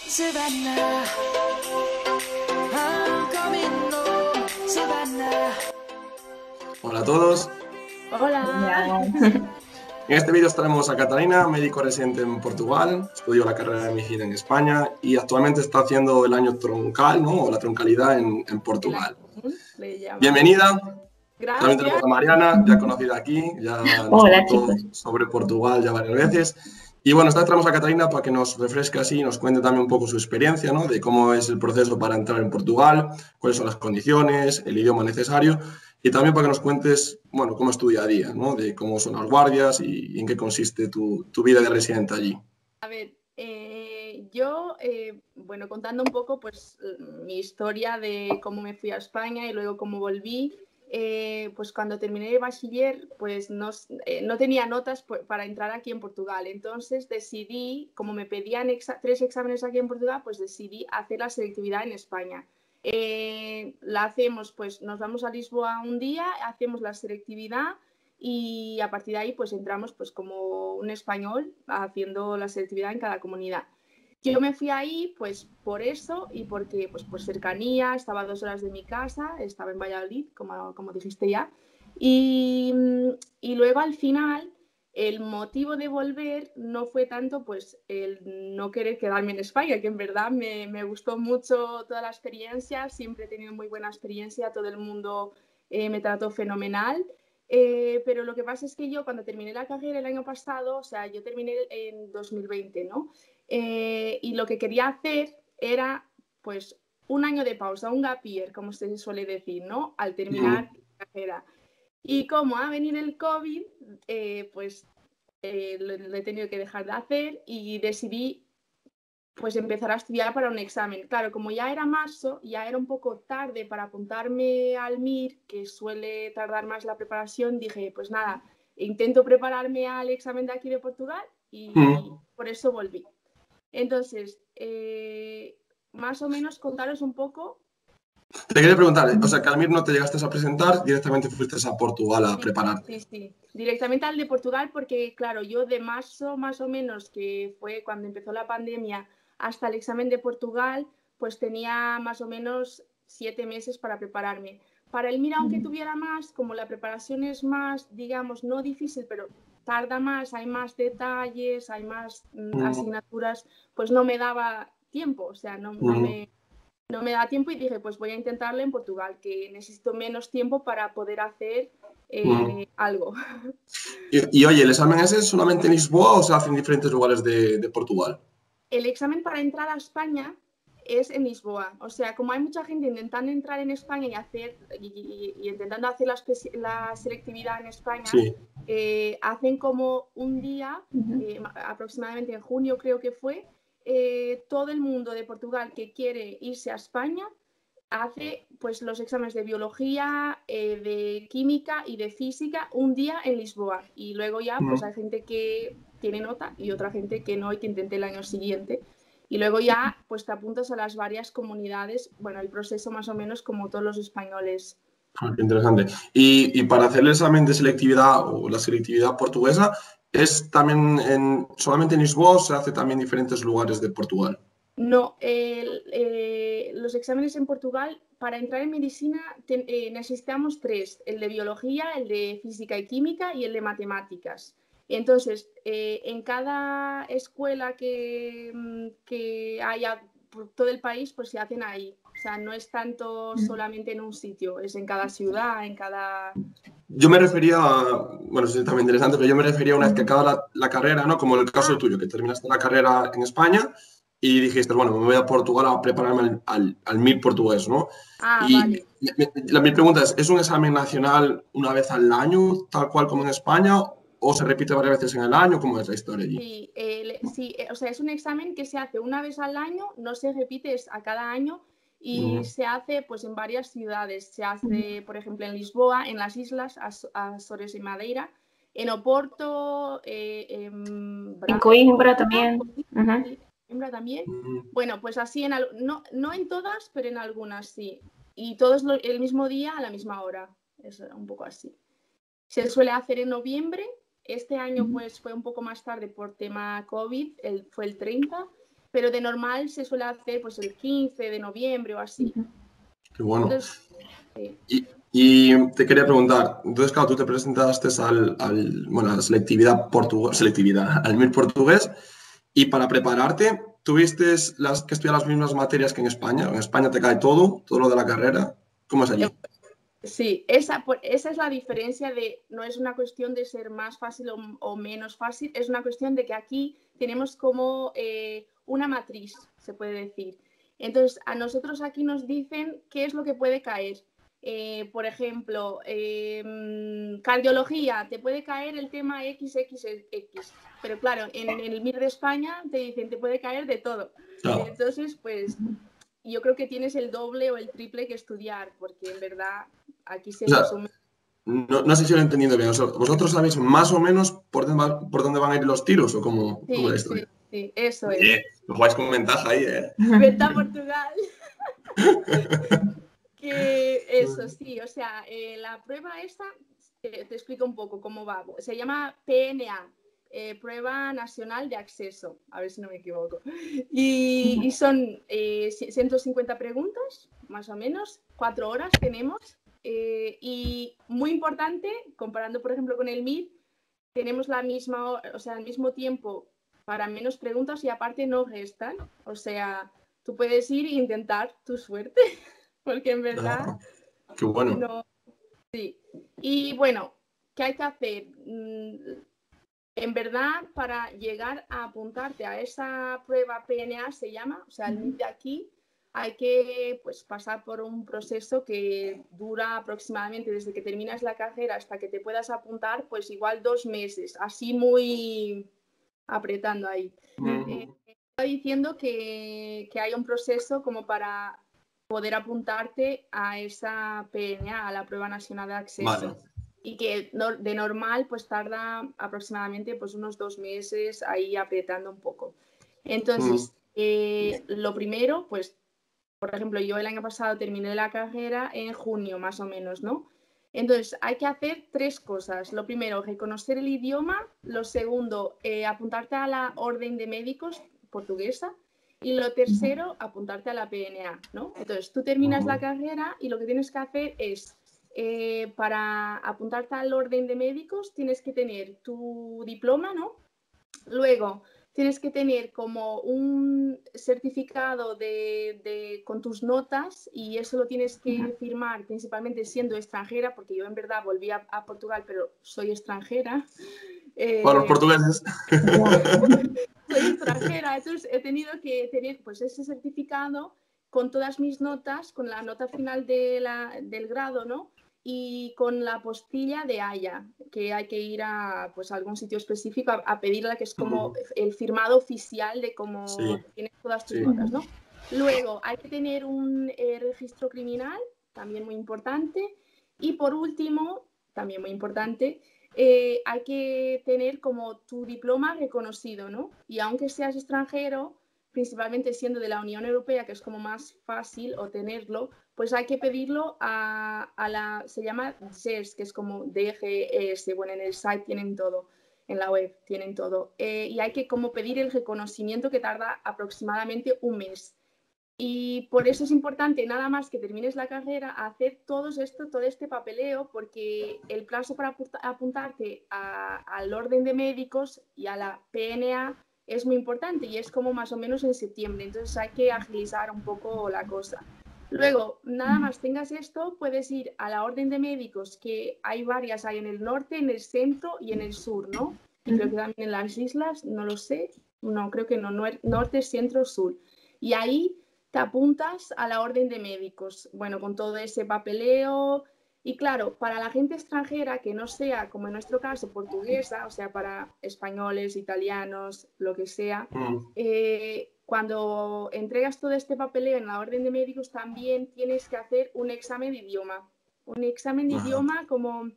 Savannah, I'm coming home, Savannah. Hola a todos. Hola. En este vídeo estaremos a Catarina, médico residente en Portugal, estudió la carrera de medicina en España y actualmente está haciendo el año troncal, ¿no? O la troncalidad en Portugal. Bienvenida. También tenemos Gracias. a Mariana, ya conocida aquí, ya nos Hola, contó chicos. sobre Portugal ya varias veces. Y bueno, esta vez traemos a Catarina para que nos refresque así y nos cuente también un poco su experiencia, ¿no? De cómo es el proceso para entrar en Portugal, cuáles son las condiciones, el idioma necesario y también para que nos cuentes, bueno, cómo es tu día a día, ¿no? De cómo son las guardias y en qué consiste tu vida de residente allí. A ver, bueno, contando un poco pues mi historia de cómo me fui a España y luego cómo volví, pues cuando terminé el bachiller pues no tenía notas para entrar aquí en Portugal, entonces decidí, como me pedían 3 exámenes aquí en Portugal, pues decidí hacer la selectividad en España. La hacemos, pues nos vamos a Lisboa un día, hacemos la selectividad y a partir de ahí pues entramos pues como un español haciendo la selectividad en cada comunidad. Yo me fui ahí pues por eso y porque pues por cercanía, estaba a 2 horas de mi casa, estaba en Valladolid, como dijiste ya, y luego al final el motivo de volver no fue tanto pues el no querer quedarme en España, que en verdad me gustó mucho toda la experiencia, siempre he tenido muy buena experiencia, todo el mundo me trató fenomenal. Pero lo que pasa es que yo cuando terminé la carrera el año pasado, o sea, yo terminé en 2020, ¿no? Y lo que quería hacer era, pues, un año de pausa, un gap year, como se suele decir, ¿no? Al terminar la carrera. Y como ha venido el COVID, pues lo he tenido que dejar de hacer y decidí pues empezar a estudiar para un examen. Claro, como ya era marzo, ya era un poco tarde para apuntarme al MIR, que suele tardar más la preparación, dije, pues nada, intento prepararme al examen de aquí de Portugal y por eso volví. Entonces, más o menos contaros un poco. Te quería preguntar, o sea, que al MIR no te llegaste a presentar, directamente fuiste a Portugal a prepararte. Sí, directamente al de Portugal porque, claro, yo de marzo más o menos, que fue cuando empezó la pandemia, hasta el examen de Portugal, pues tenía más o menos 7 meses para prepararme. Para el MIR, aunque tuviera más, como la preparación es más, digamos, no difícil, pero tarda más, hay más detalles, hay más asignaturas, pues no me daba tiempo, o sea, no me da tiempo y dije, pues voy a intentarlo en Portugal, que necesito menos tiempo para poder hacer algo. Y oye, ¿el examen ese es solamente en Lisboa o se hace en diferentes lugares de Portugal? El examen para entrar a España es en Lisboa. O sea, como hay mucha gente intentando entrar en España y intentando hacer la selectividad en España, Sí. hacen como un día, aproximadamente en junio creo que fue, todo el mundo de Portugal que quiere irse a España hace pues los exámenes de biología, de química y de física un día en Lisboa. Y luego ya pues hay gente que tiene nota y otra gente que no y que intente el año siguiente. Y luego ya pues te apuntas a las varias comunidades, bueno, el proceso más o menos como todos los españoles. Qué interesante. Y para hacer el examen de selectividad o la selectividad portuguesa, ¿es también solamente en Lisboa o se hace también en diferentes lugares de Portugal? No, los exámenes en Portugal, para entrar en medicina necesitamos 3, el de biología, el de física y química y el de matemáticas. Entonces, en cada escuela que haya por todo el país, pues se hacen ahí. O sea, no es tanto solamente en un sitio, es en cada ciudad, en cada... Yo me refería bueno, eso es también interesante, pero yo me refería una vez que acaba la carrera, ¿no? Como el caso tuyo, que terminaste la carrera en España y dijiste, bueno, me voy a Portugal a prepararme al MIR portugués, ¿no? Y Vale. mi pregunta es un examen nacional una vez al año, tal cual como en España, o se repite varias veces en el año? ¿Cómo es la historia allí? Sí, o sea, es un examen que se hace una vez al año, no se repite, es a cada año y se hace pues en varias ciudades. Se hace, por ejemplo, en Lisboa, en las islas, Azores y Madeira, en Oporto, en Coimbra también. Coimbra también. Bueno, pues así, no en todas, pero en algunas sí. Y todos el mismo día a la misma hora. Es un poco así. Se suele hacer en noviembre. Este año pues fue un poco más tarde por tema COVID, fue el 30. pero de normal se suele hacer pues el 15 de noviembre o así. Qué bueno. Entonces, sí. Y te quería preguntar, entonces, claro, tú te presentaste bueno, a la selectividad, al MIR portugués, y para prepararte, ¿tuviste que estudiar las mismas materias que en España? ¿En España te cae todo lo de la carrera? ¿Cómo es allí? Sí, esa es la diferencia no es una cuestión de ser más fácil o menos fácil, es una cuestión de que aquí tenemos como una matriz, se puede decir. Entonces, a nosotros aquí nos dicen qué es lo que puede caer. Por ejemplo, cardiología, te puede caer el tema XXX, pero claro, en el MIR de España te dicen, te puede caer de todo. Claro. Entonces, pues yo creo que tienes el doble o el triple que estudiar, porque en verdad aquí se más o menos... No sé si lo he entendido bien. ¿Vosotros sabéis más o menos por dónde van a ir los tiros o cómo la historia? Sí, eso es. Oye, lo jugáis con ventaja ahí, ¿eh? Venta Portugal. Que eso, sí, o sea, la prueba esta, te explico un poco cómo va. Se llama PNA, Prueba Nacional de Acceso, a ver si no me equivoco. Y son 150 preguntas, más o menos, 4 horas tenemos. Y muy importante, comparando por ejemplo con el MIR, tenemos el mismo tiempo para menos preguntas y aparte no restan. O sea, tú puedes ir e intentar tu suerte, porque en verdad... Qué bueno. No, sí. Y bueno, ¿qué hay que hacer? En verdad, para llegar a apuntarte a esa prueba PNA se llama, o sea, el MIR de aquí, hay que pues, pasar por un proceso que dura aproximadamente desde que terminas la carrera hasta que te puedas apuntar, pues igual 2 meses, así muy apretando ahí. Estoy diciendo que hay un proceso como para poder apuntarte a esa PNA, a la Prueba Nacional de Acceso. Vale. Y que de normal pues tarda aproximadamente pues unos 2 meses ahí apretando un poco. Entonces, lo primero, pues, por ejemplo, yo el año pasado terminé la carrera en junio más o menos, ¿no? Entonces, hay que hacer 3 cosas. Lo primero, reconocer el idioma. Lo segundo, apuntarte a la orden de médicos portuguesa. Y lo tercero, apuntarte a la PNA, ¿no? Entonces, tú terminas la carrera y lo que tienes que hacer es, para apuntarte al orden de médicos, tienes que tener tu diploma, ¿no? Luego, tienes que tener como un certificado con tus notas y eso lo tienes que firmar principalmente siendo extranjera, porque yo en verdad volví a Portugal, pero soy extranjera. Para los portugueses. Soy extranjera, entonces he tenido que tener pues ese certificado con todas mis notas, con la nota final del grado, ¿no? Y con la postilla de Haya, que hay que ir a pues, algún sitio específico a pedirla, que es como el firmado oficial de cómo tienes todas tus notas, ¿no? Luego hay que tener un registro criminal, también muy importante. Y por último, también muy importante, hay que tener como tu diploma reconocido, ¿no? Y aunque seas extranjero, principalmente siendo de la Unión Europea, que es como más fácil obtenerlo, pues hay que pedirlo se llama DGES, que es como DGES, bueno, en el site tienen todo, en la web tienen todo, y hay que como pedir el reconocimiento que tarda aproximadamente 1 mes. Y por eso es importante, nada más que termines la carrera, hacer todo este papeleo, porque el plazo para apuntarte al orden de médicos y a la PNA es muy importante y es como más o menos en septiembre, entonces hay que agilizar un poco la cosa. Luego, nada más tengas esto, puedes ir a la orden de médicos, que hay varias, hay en el norte, en el centro y en el sur, ¿no? Y creo que también en las islas, no lo sé, no, creo que no, norte, centro, sur. Y ahí te apuntas a la orden de médicos, bueno, con todo ese papeleo. Y claro, para la gente extranjera que no sea, como en nuestro caso, portuguesa, o sea, para españoles, italianos, lo que sea, cuando entregas todo este papeleo en la orden de médicos, también tienes que hacer un examen de idioma. Un examen de idioma como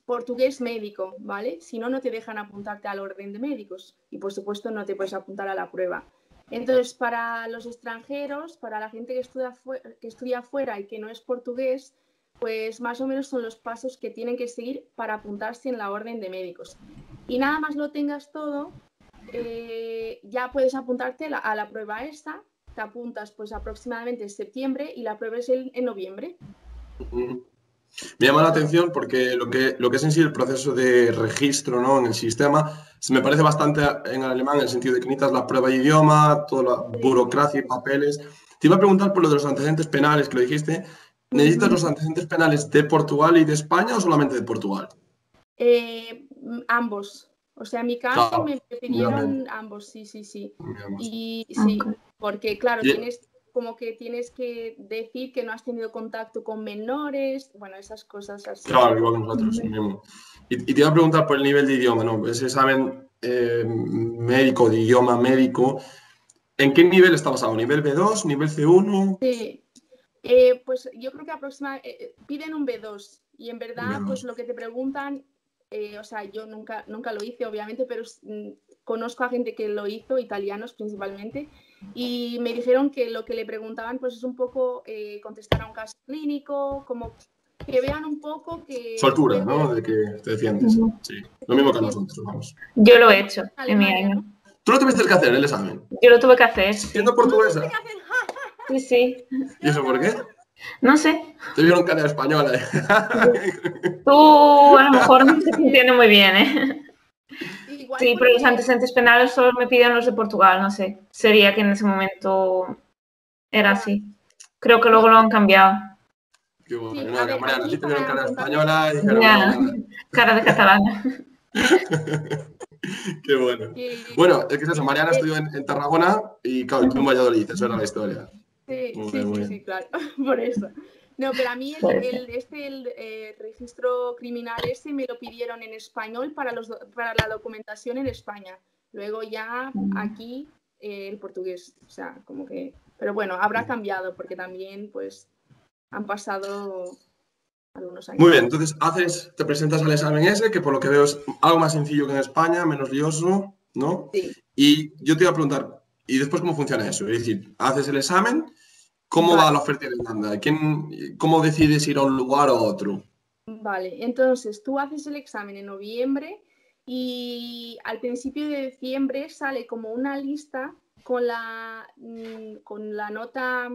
portugués médico, ¿vale? Si no, no te dejan apuntarte al orden de médicos y, por supuesto, no te puedes apuntar a la prueba. Entonces, para los extranjeros, para la gente que estudia afuera y que no es portugués, pues más o menos son los pasos que tienen que seguir para apuntarse en la orden de médicos. Y nada más lo tengas todo, ya puedes apuntarte a la prueba esta, te apuntas pues aproximadamente en septiembre y la prueba es en noviembre. Me llama la atención porque lo que es en sí el proceso de registro, ¿no?, en el sistema se me parece bastante en alemán en el sentido de que necesitas la prueba de idioma, toda la burocracia y papeles. Te iba a preguntar por lo de los antecedentes penales que lo dijiste. ¿Necesitas los antecedentes penales de Portugal y de España o solamente de Portugal? Ambos. O sea, en mi caso Claro, me pidieron ambos, sí. ambos. Y sí, porque claro, Y- tienes que decir que no has tenido contacto con menores, bueno, esas cosas así. Claro, igual que nosotros mismo. Y te iba a preguntar por el nivel de idioma, ¿no? Ese examen médico, de idioma médico, ¿en qué nivel está basado? ¿Nivel B2, nivel C1? Sí. Pues yo creo que aproximadamente piden un B2 y en verdad B2. pues lo que te preguntan, o sea, yo nunca lo hice obviamente, pero conozco a gente que lo hizo, italianos principalmente, y me dijeron que lo que le preguntaban pues es un poco contestar a un caso clínico, como que vean un poco que... Soltura, ¿no? De que te defiendes. Sí, lo mismo que nosotros, vamos. Yo lo he hecho en mi Alemania, año. ¿no? ¿Tú lo tuviste que hacer el examen? Yo lo tuve que hacer, sí. ¿Siendo portuguesa? Sí, sí. ¿Y eso por qué? No sé. Te vieron cara de española. Tú a lo mejor no te entiendes muy bien, ¿eh? Igual Sí, pero los porque- antecedentes penales solo me pidieron los de Portugal, no sé. Sería que en ese momento era así. Creo que luego lo han cambiado. Qué bueno. Sí, No, a ver, Mariana, aquí sí te vieron cara de para española y dijeron, Ya, no, nada. cara de catalana. Qué bueno. que- Bueno, es que es eso, Mariana estudió en Tarragona y claro, tú en Valladolid, eso era la historia. Sí, Muy sí, bien, muy sí, bien. sí, claro, por eso. No, pero a mí Puede ser. el registro criminal ese me lo pidieron en español para la documentación en España. Luego ya aquí el portugués, o sea, como que... Pero bueno, habrá cambiado porque también pues han pasado algunos años. Muy bien, entonces te presentas al examen ese, que por lo que veo es algo más sencillo que en España, menos lioso, ¿no? Sí. Y yo te iba a preguntar, ¿y después cómo funciona eso? Es decir, haces el examen, ¿cómo Vale. va la oferta de demanda? ¿Cómo decides ir a un lugar o a otro? Vale, entonces tú haces el examen en noviembre y al principio de diciembre sale como una lista con la nota,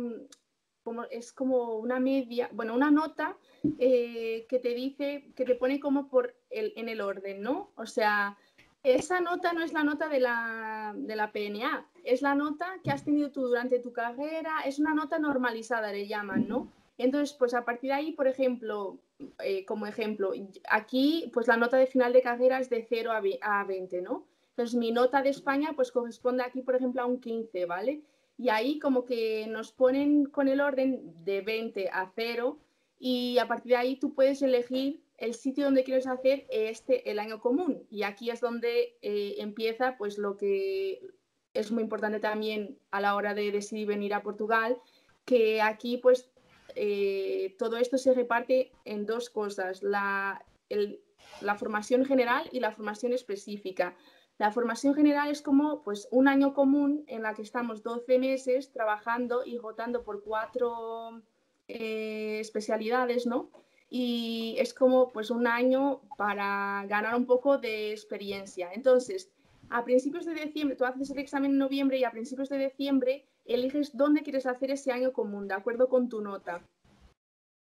es como una media, bueno, una nota que te dice, que te pone como en el orden, ¿no? O sea, esa nota no es la nota de la PNA, es la nota que has tenido tú durante tu carrera, es una nota normalizada, le llaman, ¿no? Entonces, pues a partir de ahí, por ejemplo, como ejemplo, aquí pues la nota de final de carrera es de 0 a 20, ¿no? Entonces mi nota de España pues corresponde aquí, por ejemplo, a un 15, ¿vale? Y ahí como que nos ponen con el orden de 20 a 0 y a partir de ahí tú puedes elegir el sitio donde quieres hacer el año común. Y aquí es donde empieza pues lo que es muy importante también a la hora de decidir venir a Portugal, que aquí pues todo esto se reparte en dos cosas, la formación general y la formación específica. La formación general es como pues, un año común en la que estamos 12 meses trabajando y rotando por 4 especialidades, ¿no? Y es como pues, un año para ganar un poco de experiencia. Entonces, a principios de diciembre, tú haces el examen en noviembre y a principios de diciembre eliges dónde quieres hacer ese año común, de acuerdo con tu nota.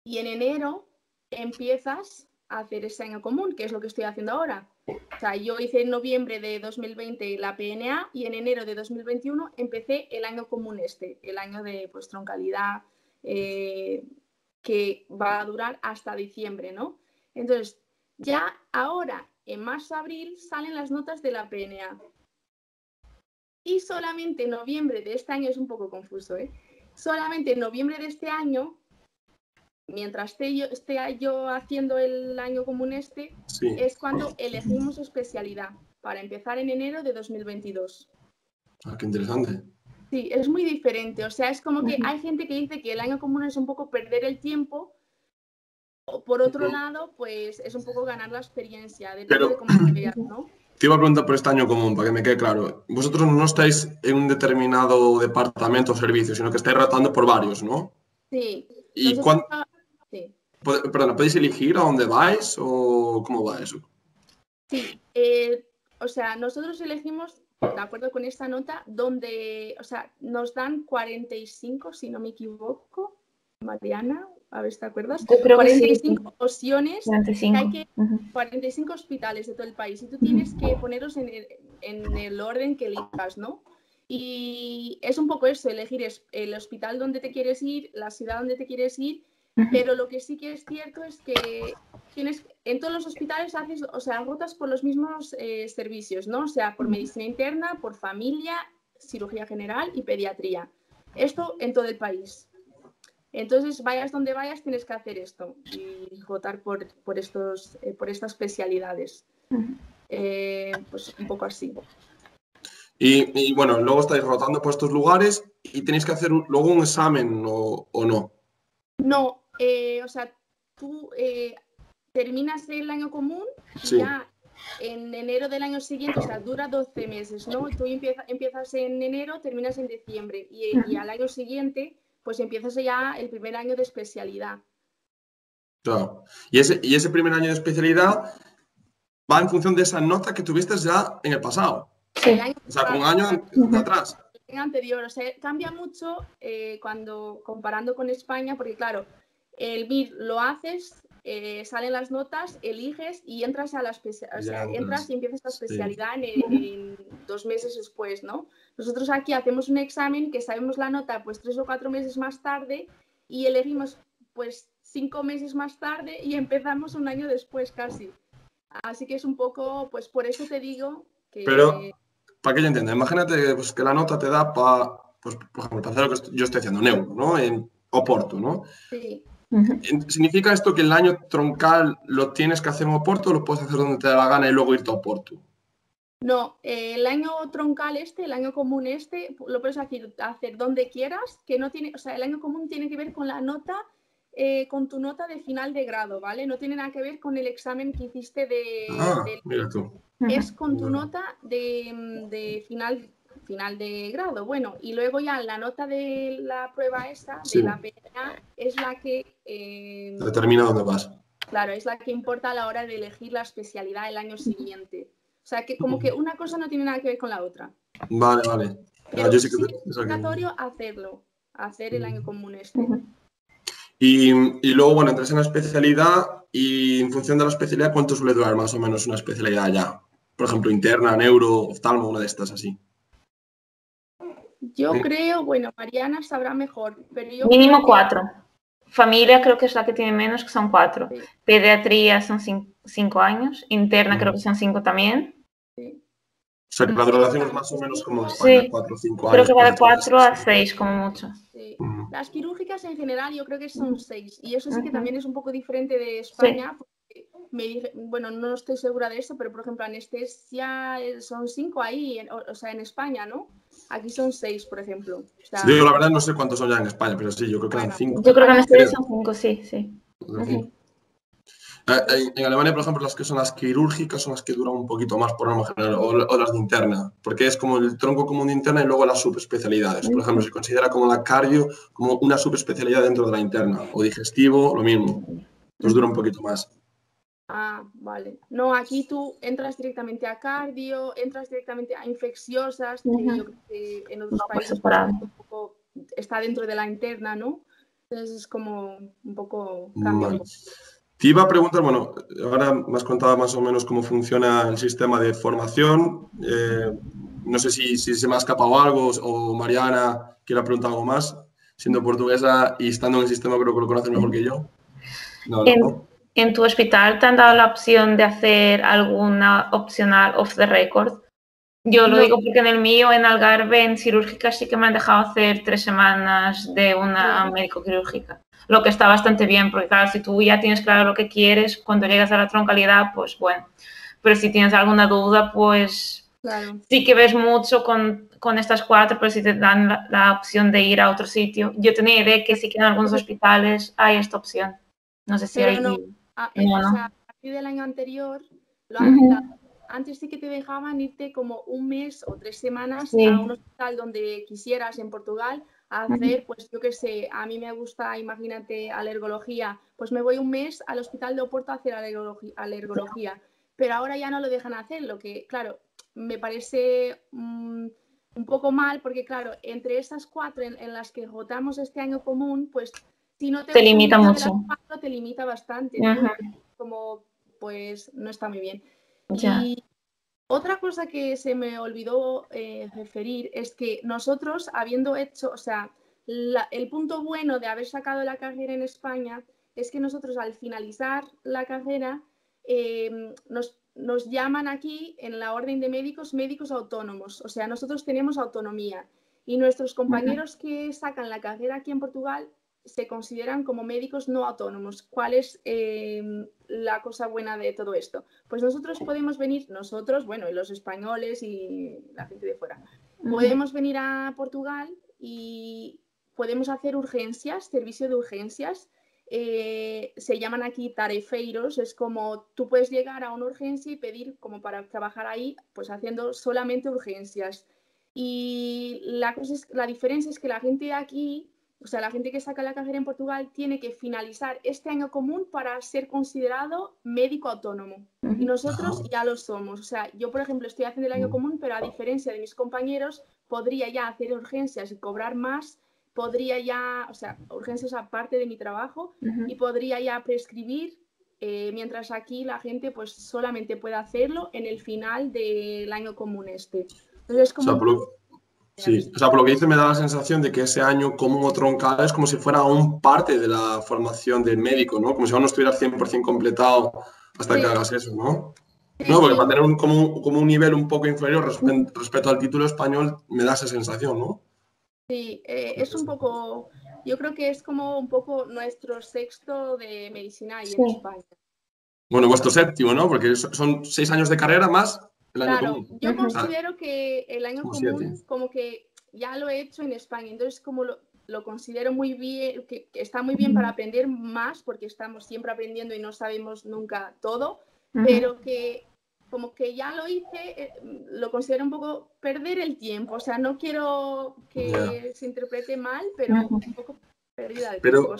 Y en enero empiezas a hacer ese año común, que es lo que estoy haciendo ahora. O sea, yo hice en noviembre de 2020 la PNA y en enero de 2021 empecé el año común el año de pues, troncalidad, que va a durar hasta diciembre, ¿no? Entonces, ya ahora, en marzo-abril, salen las notas de la PNA. Y solamente en noviembre de este año, es un poco confuso, ¿eh? Solamente en noviembre de este año, mientras esté yo haciendo el año común Sí. es cuando elegimos especialidad para empezar en enero de 2022. Ah, qué interesante. Sí, es muy diferente. O sea, es como que hay gente que dice que el año común es un poco perder el tiempo. O por otro lado, pues es un poco ganar la experiencia. Depende de cómo te veas, ¿no? Te iba a preguntar por este año común, para que me quede claro. Vosotros no estáis en un determinado departamento o servicio, sino que estáis rotando por varios, ¿no? Sí. ¿Y Sí. Perdona, podéis elegir a dónde vais o cómo va eso? Sí, o sea, nosotros elegimos de acuerdo con esta nota, donde, o sea, nos dan 45, si no me equivoco, Mariana, a ver si te acuerdas, Yo creo que sí, 45 opciones, 45. que hay 45 hospitales de todo el país y tú tienes que ponerlos en el orden que elijas, ¿no? Y es un poco eso, elegir el hospital donde te quieres ir, la ciudad donde te quieres ir, pero lo que sí que es cierto es que en todos los hospitales haces, o sea, rotas por los mismos servicios, ¿no? O sea, por medicina interna, por familia, cirugía general y pediatría. Esto en todo el país. Entonces, vayas donde vayas, tienes que hacer esto y rotar por estas especialidades. Pues un poco así. Y bueno, luego estáis rotando por estos lugares y tenéis que hacer luego un examen o no. No, o sea, tú terminas el año común y Sí. ya en enero del año siguiente, o sea, dura 12 meses, ¿no? Tú empiezas en enero, terminas en diciembre y al año siguiente, pues empiezas ya el primer año de especialidad. Claro. Y ese primer año de especialidad va en función de esa nota que tuviste ya en el pasado. El año O sea, un pasado, año de atrás. el año anterior, o sea, cambia mucho comparando con España, porque claro, el MIR lo haces, salen las notas, eliges y entras a la especialidad, o sea, entras y empiezas la especialidad en 2 meses después, ¿no? Nosotros aquí hacemos un examen que sabemos la nota pues 3 o 4 meses más tarde y elegimos pues 5 meses más tarde y empezamos un año después casi. Así que es un poco, pues por eso te digo que... Pero, para que yo entienda, imagínate pues, que la nota te da para, pues, por ejemplo, para hacer lo que yo estoy haciendo, en euro, ¿no? En Oporto, ¿no? Sí. ¿Significa esto que el año troncal lo tienes que hacer en Oporto o lo puedes hacer donde te da la gana y luego irte a Oporto? No, el año troncal el año común lo puedes hacer donde quieras, que no tiene, o sea, el año común tiene que ver con la nota, con tu nota de final de grado, ¿vale? No tiene nada que ver con el examen que hiciste Mira tú. es con tu nota de final de grado. Bueno, y luego ya la nota de la prueba esa, Sí. de la PNA, es la que... Determina dónde vas. Claro, es la que importa a la hora de elegir la especialidad el año siguiente. O sea, que como que una cosa no tiene nada que ver con la otra. Vale. Pero Yo sí que sí es obligatorio hacer el año común Y luego, bueno, entras en la especialidad y en función de la especialidad, ¿cuánto suele durar más o menos una especialidad allá? Por ejemplo, interna, neuro, oftalmo, una de estas así. Yo creo, bueno, Mariana sabrá mejor, pero yo Mínimo creo 4. Familia creo que es la que tiene menos, que son 4. Sí. Pediatría son 5 años. Interna creo que son 5 también. Sí. O sea, que la duración es más o menos como en España, 4 o 5 años. Creo que va de pues, 4 a 6 como mucho. Sí. Las quirúrgicas en general yo creo que son 6 y eso sí que Ujú. también es un poco diferente de España. Porque bueno, no estoy segura de eso, pero por ejemplo anestesia son 5 ahí, o sea, en España, ¿no? Aquí son 6, por ejemplo. O sea, Sí, yo la verdad no sé cuántos son ya en España, pero sí, yo creo que eran Bueno, 5. Yo creo que en España España son 5, sí. Ujú. En Alemania, por ejemplo, las que son las quirúrgicas son las que duran un poquito más por norma general, o las de interna, porque es como el tronco común de interna y luego las subespecialidades. Por ejemplo, se considera como la cardio como una subespecialidad dentro de la interna, o digestivo, lo mismo. Entonces dura un poquito más. Ah, vale. No, aquí tú entras directamente a cardio, entras directamente a infecciosas, que yo creo que en otros No, por países separado. un poco está dentro de la interna, ¿no? Entonces es como un poco cambia un Vale. poco. Te iba a preguntar, bueno, ahora me has contado más o menos cómo funciona el sistema de formación. No sé si se me ha escapado algo o Mariana quiere preguntar algo más. Siendo portuguesa y estando en el sistema, creo que lo conoces mejor que yo. No. ¿En tu hospital te han dado la opción de hacer alguna opcional off the record? Yo lo No. digo porque en el mío, en Algarve, en cirúrgica, sí que me han dejado hacer 3 semanas de una médico-quirúrgica. Lo que está bastante bien, porque claro, si tú ya tienes claro lo que quieres, cuando llegas a la troncalidad, pues bueno. Pero si tienes alguna duda, pues Claro. sí que ves mucho con estas 4, pero si te dan la opción de ir a otro sitio. Yo tenía idea que sí que en algunos hospitales hay esta opción. No sé si Pero hay... no, No. o sea, a partir del año anterior lo han quitado. Antes sí que te dejaban irte como 1 mes o 3 semanas a un hospital donde quisieras en Portugal a hacer, pues yo qué sé, a mí me gusta, imagínate, alergología, pues me voy 1 mes al hospital de Oporto a hacer alergología, pero ahora ya no lo dejan hacer, lo que, claro, me parece un poco mal porque, claro, entre esas 4 en las que votamos este año común, pues si no te limita gusta mucho. de las 4, te limita bastante. Ajá. Como, pues no está muy bien. Ya. Y otra cosa que se me olvidó referir es que nosotros, habiendo hecho, o sea, el punto bueno de haber sacado la carrera en España es que nosotros al finalizar la carrera nos llaman aquí en la orden de médicos autónomos, o sea, nosotros tenemos autonomía y nuestros compañeros que sacan la carrera aquí en Portugal se consideran como médicos no autónomos. ¿Cuál es la cosa buena de todo esto? Pues nosotros podemos venir, bueno, y los españoles y la gente de fuera, podemos venir a Portugal y podemos hacer urgencias, servicio de urgencias. Se llaman aquí tarefeiros, es como tú puedes llegar a una urgencia y pedir como para trabajar ahí, pues haciendo solamente urgencias. Y la diferencia es que la gente de aquí, o sea, la gente que saca la carrera en Portugal tiene que finalizar este año común para ser considerado médico autónomo. Y nosotros ya lo somos. O sea, yo, por ejemplo, estoy haciendo el año común, pero a diferencia de mis compañeros, podría ya hacer urgencias y cobrar más, podría ya, o sea, urgencias aparte de mi trabajo, y podría ya prescribir, mientras aquí la gente pues solamente puede hacerlo en el final del año común este. Entonces, como... O sea, por lo que dice me da la sensación de que ese año común o troncal es como si fuera un parte de la formación del médico, ¿no? Como si aún no estuviera 100% completado hasta que hagas eso, ¿no? No, porque para tener como un nivel un poco inferior respecto al título español me da esa sensación, ¿no? Sí, es un poco, yo creo que es como un poco nuestro 6º de medicina ahí en España. Bueno, vuestro 7º, ¿no? Porque son 6 años de carrera más el año común. Yo considero que el año como común 7. como que ya lo he hecho en España, entonces como lo considero muy bien, que está muy bien para aprender más, porque estamos siempre aprendiendo y no sabemos nunca todo, pero que como que ya lo hice, lo considero un poco perder el tiempo, o sea, no quiero que se interprete mal, pero un poco pérdida de tiempo.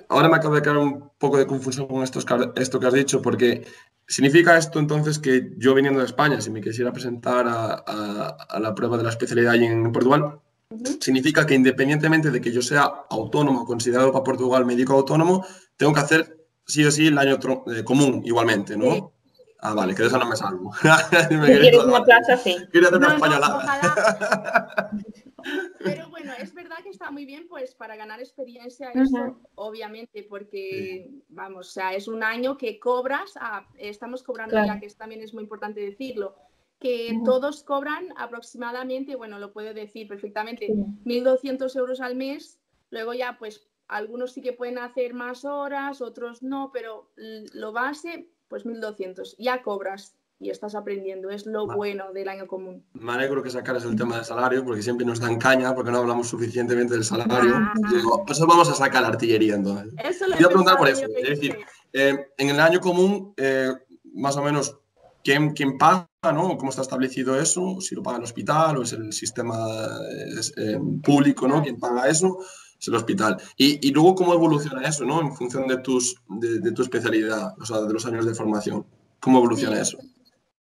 Ahora me acaba de quedar un poco de confusión con esto que has dicho, porque ¿significa esto entonces que yo viniendo de España, si me quisiera presentar a la prueba de la especialidad allí en Portugal, significa que independientemente de que yo sea autónomo, considerado para Portugal médico autónomo, tengo que hacer sí o sí el año común igualmente, ¿no? Sí. Ah, vale, que de eso no me salvo. ¿Quieres una plaza? Sí. Quería hacer una españolada. Ojalá. Pero bueno, es verdad que está muy bien pues para ganar experiencia eso, obviamente, porque vamos, o sea, es un año que cobras, estamos cobrando ya, que también es muy importante decirlo, que todos cobran aproximadamente, bueno, lo puedo decir perfectamente, 1.200 euros al mes, luego ya pues algunos sí que pueden hacer más horas, otros no, pero lo base, pues 1.200, ya cobras. Y estás aprendiendo, es lo bueno del año común. Me alegro que sacaras el tema del salario, porque siempre nos dan caña, porque no hablamos suficientemente del salario. Digo, pues vamos a sacar la artillería entonces. Eso lo voy a preguntar por eso. Es decir, en el año común, más o menos, ¿quién paga, ¿no? ¿Cómo está establecido eso? Si lo paga el hospital o es el sistema público, ¿no? ¿Quién paga eso? Es el hospital. Y luego, ¿cómo evoluciona eso, ¿no? En función de tu especialidad, o sea, de los años de formación. ¿Cómo evoluciona eso?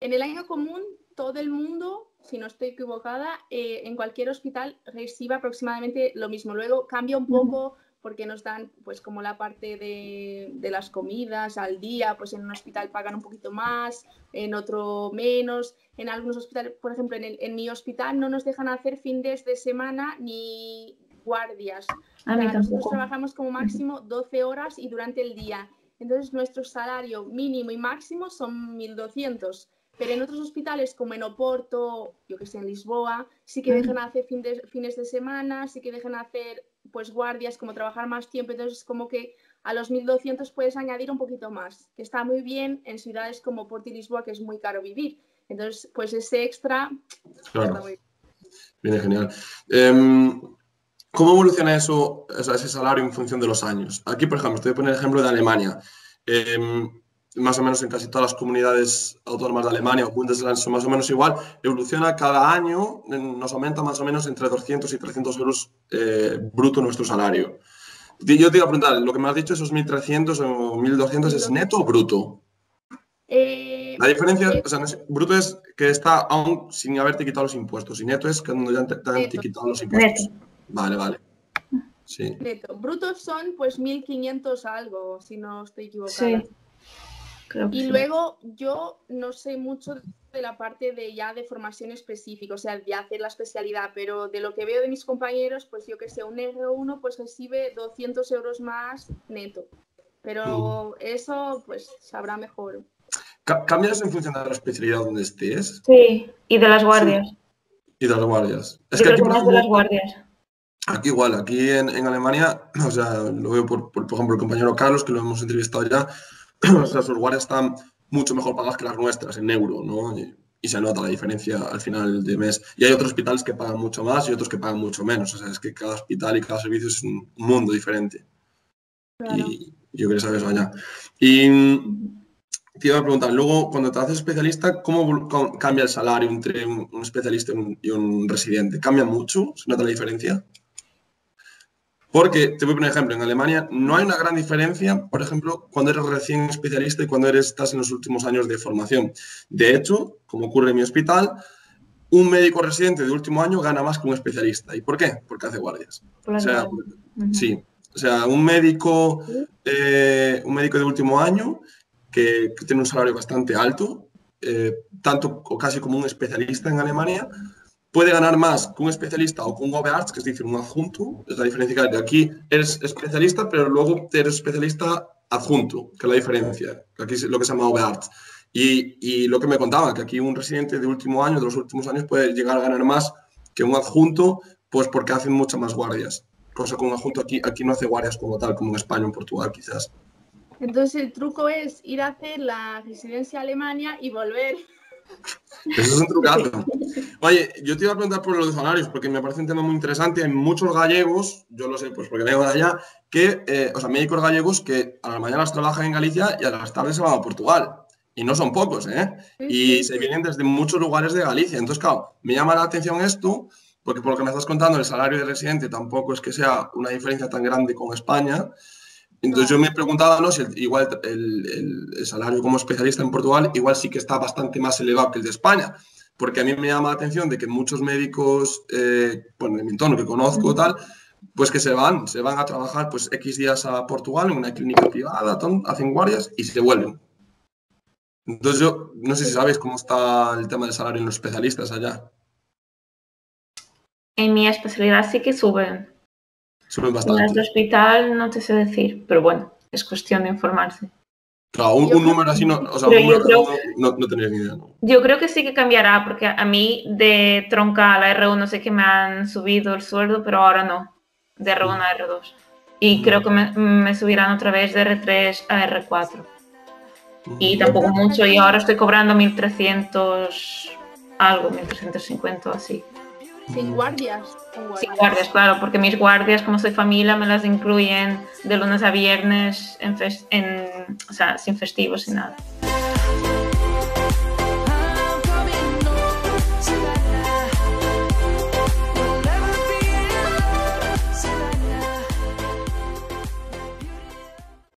En el año común, todo el mundo, si no estoy equivocada, en cualquier hospital recibe aproximadamente lo mismo. Luego cambia un poco porque nos dan, pues como la parte de las comidas al día, pues en un hospital pagan un poquito más, en otro menos. En algunos hospitales, por ejemplo, en mi hospital no nos dejan hacer fines de semana ni guardias. Nosotros trabajamos como máximo 12 horas y durante el día. Entonces, nuestro salario mínimo y máximo son 1.200. Pero en otros hospitales, como en Oporto, yo que sé, en Lisboa, sí que dejan hacer fines de semana, sí que dejan hacer pues guardias, como trabajar más tiempo. Entonces, como que a los 1.200 puedes añadir un poquito más, que está muy bien en ciudades como Oporto y Lisboa, que es muy caro vivir. Entonces, pues ese extra claro. Está muy bien. Viene genial. ¿Cómo evoluciona eso, ese salario en función de los años? Aquí, por ejemplo, te voy a poner el ejemplo de Alemania. Más o menos en casi todas las comunidades autónomas de Alemania o Bundesland son más o menos igual. Evoluciona cada año, nos aumenta más o menos entre 200 y 300 euros bruto nuestro salario. Yo te iba a preguntar, lo que me has dicho, esos 1.300 o 1.200, ¿es neto o bruto? La diferencia, o sea, bruto es que está aún sin haberte quitado los impuestos. Y neto es cuando ya te han quitado los impuestos. Neto. Vale. Sí. Neto. Brutos son pues 1.500 algo, si no estoy equivocada. Sí. Creo que Y sí. luego yo no sé mucho de la parte de formación específica, o sea, de hacer la especialidad, pero de lo que veo de mis compañeros, pues yo que sé, un R1 pues recibe 200 euros más neto, pero eso pues sabrá mejor. ¿Cambias en función de la especialidad donde estés? Sí, y de las guardias. Sí. Y de las guardias. Es Yo que creo aquí, que por más de las ejemplo, guardias. aquí igual, aquí en Alemania, o sea, lo veo por ejemplo, el compañero Carlos, que lo hemos entrevistado ya, o sea, sus guardias están mucho mejor pagadas que las nuestras en euro, ¿no? Y se nota la diferencia al final de mes. Y hay otros hospitales que pagan mucho más y otros que pagan mucho menos. O sea, es que cada hospital y cada servicio es un mundo diferente. Claro. Y yo quería saber eso allá. Y te iba a preguntar, luego, cuando te haces especialista, ¿cómo cambia el salario entre un especialista y un residente? ¿Cambia mucho? ¿Se nota la diferencia? Porque, te voy a poner un ejemplo, en Alemania no hay una gran diferencia, por ejemplo, cuando eres recién especialista y cuando estás en los últimos años de formación. De hecho, como ocurre en mi hospital, un médico residente de último año gana más que un especialista. ¿Y por qué? Porque hace guardias. Por las O sea, guardias. sí. O sea, un médico de último año que tiene un salario bastante alto, tanto o casi como un especialista en Alemania, puede ganar más que un especialista o que un OB-Arts, que es decir, un adjunto. Es la diferencia que hay. Aquí eres especialista, pero luego eres especialista adjunto, que es la diferencia. Aquí es lo que se llama OB-Arts. Y lo que me contaba, que aquí un residente de último año, de los últimos años, puede llegar a ganar más que un adjunto, pues porque hacen muchas más guardias. Cosa que un adjunto aquí no hace guardias como tal, como en España o en Portugal, quizás. Entonces el truco es ir a hacer la residencia a Alemania y volver. Eso es un trucazo. Oye, yo te iba a preguntar por los salarios, porque me parece un tema muy interesante. Hay muchos gallegos, yo lo sé, pues porque vengo de allá, que, o sea, médicos gallegos que a las mañanas trabajan en Galicia y a las tardes se van a Portugal. Y no son pocos, ¿eh? Y se vienen desde muchos lugares de Galicia. Entonces, claro, me llama la atención esto, porque por lo que me estás contando, el salario de residente tampoco es que sea una diferencia tan grande con España. Entonces yo me he preguntado, ¿no? Si igual el salario como especialista en Portugal igual sí que está bastante más elevado que el de España, porque a mí me llama la atención de que muchos médicos, bueno, en mi entorno que conozco tal, pues que se van a trabajar pues X días a Portugal en una clínica privada, hacen guardias y se vuelven. Entonces yo no sé si sabéis cómo está el tema del salario en los especialistas allá. En mi especialidad sí que suben. Suben En las bastante. de hospital no te sé decir, pero bueno, es cuestión de informarse. Claro, un número así, no, o sea, un Pero yo número creo- redondo no tenéis ni idea, ¿no? Yo creo que sí que cambiará, porque a mí de tronca a la R1 sé que me han subido el sueldo, pero ahora no, de R1 a R2. Y creo que me subirán otra vez de R3 a R4. Y tampoco mucho, y ahora estoy cobrando 1.300 algo, 1.350 o así. Sin guardias. Sin guardias, claro, porque mis guardias, como soy familia, me las incluyen de lunes a viernes, o sea, sin festivos, sin nada.